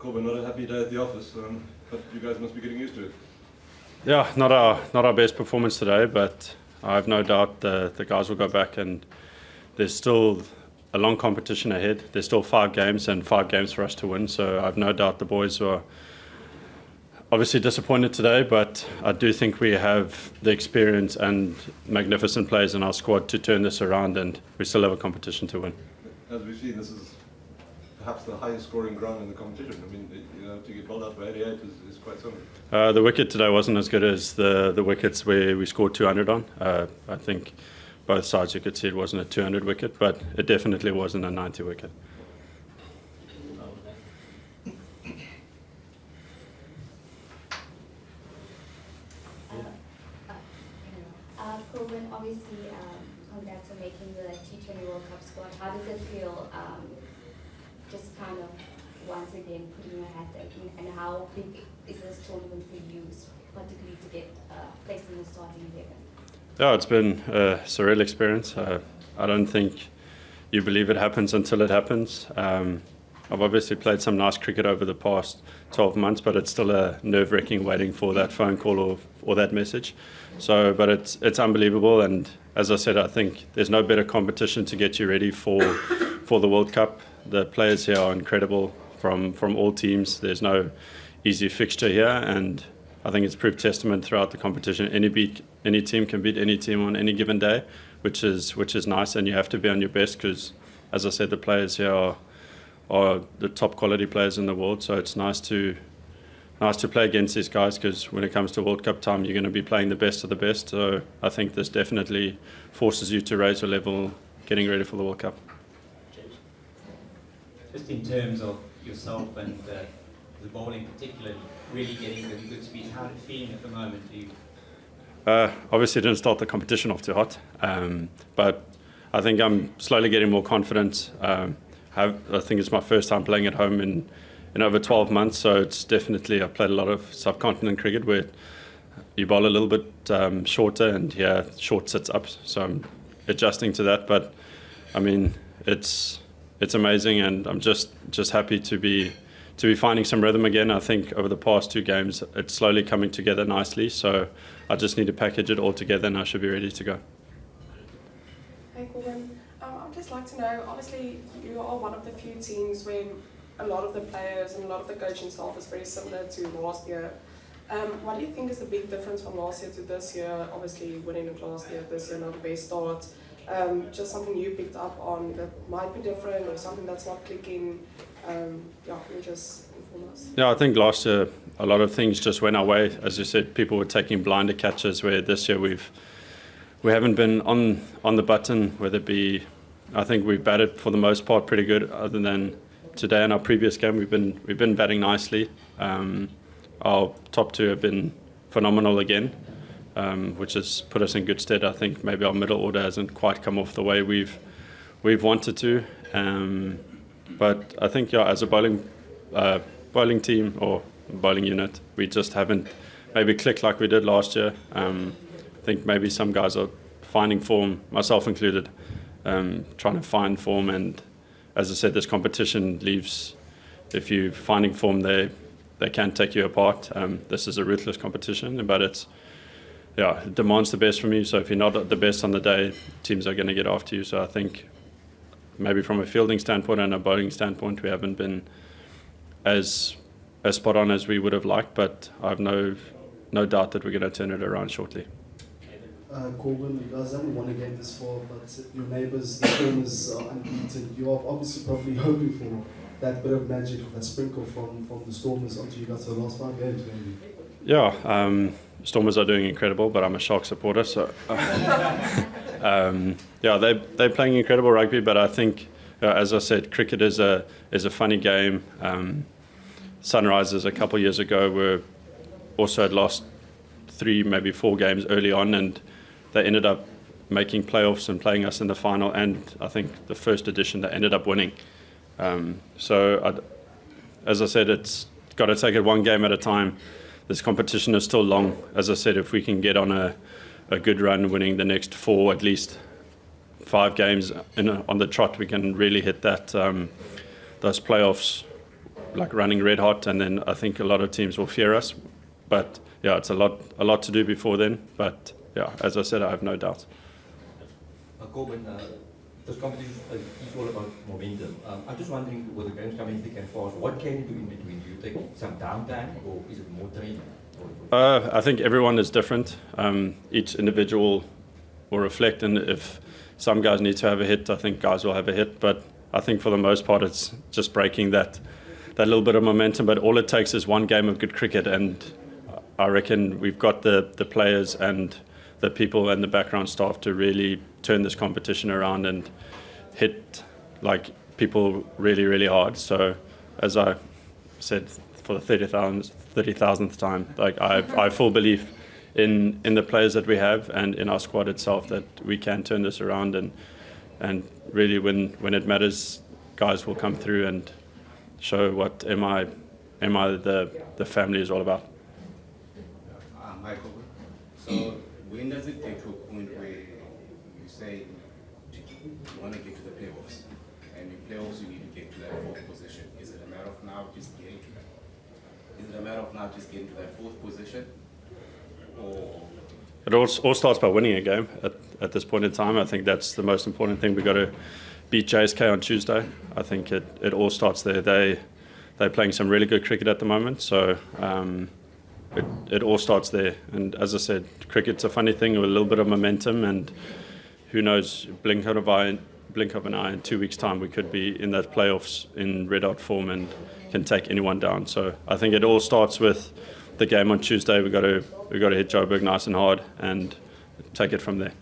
Corbin, not a happy day at the office, but you guys must be getting used to it. Yeah, not our best performance today, but I have no doubt the guys will go back, and there's still a long competition ahead. There's still 5 games and 5 games for us to win, so I have no doubt the boys are obviously disappointed today, but I do think we have the experience and magnificent players in our squad to turn this around, and we still have a competition to win. As we've seen, this is perhaps the highest scoring ground in the competition. I mean, to get bowled out for 88 is quite something. The wicket today wasn't as good as the wickets where we scored 200 on. I think both sides you could see it wasn't a 200 wicket, but it definitely wasn't a 90 wicket. Corbin, obviously, congrats on making the T20 World Cup squad. How does it feel, just kind of once again putting your hat in, and how big is this tournament for you, particularly to get placed in the starting 11? Yeah, it's been a surreal experience. I don't think you believe it happens until it happens. I've obviously played some nice cricket over the past 12 months, but it's still a nerve-wracking waiting for that phone call or that message. So, but it's unbelievable, and as I said, I think there's no better competition to get you ready for the World Cup. The players here are incredible from all teams. There's no easy fixture here, and I think it's proved testament throughout the competition. Any team can beat any team on any given day, which is nice, and you have to be on your best because, as I said, the players here are the top quality players in the world. So it's nice to play against these guys, because when it comes to World Cup time, you're going to be playing the best of the best. So I think this definitely forces you to raise your level getting ready for the World Cup. Just in terms of yourself and the bowling particularly, really getting really good speed, how are you feeling at the moment? Obviously didn't start the competition off too hot, but I think I'm slowly getting more confident. I think it's my first time playing at home in over 12 months, so it's definitely, I've played a lot of subcontinent cricket where you bowl a little bit shorter, and short sits up, so I'm adjusting to that. But I mean, it's amazing, and I'm just happy to be finding some rhythm again. I think over the past 2 games it's slowly coming together nicely, so I just need to package it all together and I should be ready to go. Hey Corbin, I'd just like to know, obviously you are one of the few teams where a lot of the players and a lot of the coaching staff is very similar to last year. What do you think is the big difference from last year to this year? Obviously winning it last year, this year not the best start. Just something you picked up on that might be different, or something that's not clicking. Can you just inform us? Yeah, I think last year a lot of things just went our way. As you said, people were taking blinder catches, where this year we haven't been on the button, whether it be, I think we batted for the most part pretty good, other than today in our previous game we've been batting nicely. Our top 2 have been phenomenal again, which has put us in good stead. I think maybe our middle order hasn't quite come off the way we've wanted to, but I think as a bowling team or bowling unit, we just haven't maybe clicked like we did last year. I think maybe some guys are finding form, myself included, trying to find form, and as I said, this competition leaves, if you're finding form, they can take you apart. This is a ruthless competition, but it demands the best from you. So if you're not at the best on the day, teams are going to get after you. So I think maybe from a fielding standpoint and a bowling standpoint, we haven't been as spot on as we would have liked, but I have no doubt that we're going to turn it around shortly. Corbin, you guys haven't won a game this far, but your neighbours, the Stormers, are unbeaten. You are obviously probably hoping for that bit of magic, that sprinkle from the Stormers onto you guys for the last 5 games, maybe. Yeah, Stormers are doing incredible, but I'm a Shark supporter, so they're playing incredible rugby. But I think, as I said, cricket is a funny game. Sunrisers a couple of years ago also had lost 3, maybe 4 games early on, and they ended up making playoffs and playing us in the final, and I think the first edition they ended up winning. As I said, it's got to take it one game at a time. This competition is still long. As I said, if we can get on a good run, winning the next 4, at least 5 games on the trot, we can really hit that those playoffs like running red hot, and then I think a lot of teams will fear us. But yeah, it's a lot to do before then. But yeah, as I said, I have no doubt. Corbin, this competition is all about momentum. I'm just wondering, with the games coming thick and fast, what can you do in between? Do you take some downtime, or is it more training? I think everyone is different. Each individual will reflect, and if some guys need to have a hit, I think guys will have a hit. But I think for the most part, it's just breaking that little bit of momentum. But all it takes is one game of good cricket, and I reckon we've got the players and the people and the background staff to really turn this competition around and hit like people really, really hard. So as I said for the 30,000th time, like I have full belief in the players that we have and in our squad itself that we can turn this around, and really when it matters, guys will come through and show what MI the family is all about. Michael, so when does it get to a point where you say you want to get to the playoffs, and in playoffs you need to get to that fourth position? Is it a matter of now just getting to that? Is it a matter of now just getting to that fourth position? Or It all starts by winning a game at this point in time. I think that's the most important thing. We've got to beat JSK on Tuesday. I think it all starts there. They're playing some really good cricket at the moment, so it all starts there. And as I said, cricket's a funny thing with a little bit of momentum, and who knows, blink of an eye in 2 weeks' time, we could be in that playoffs in red hot form and can take anyone down. So I think it all starts with the game on Tuesday. We've got to hit Joburg nice and hard and take it from there.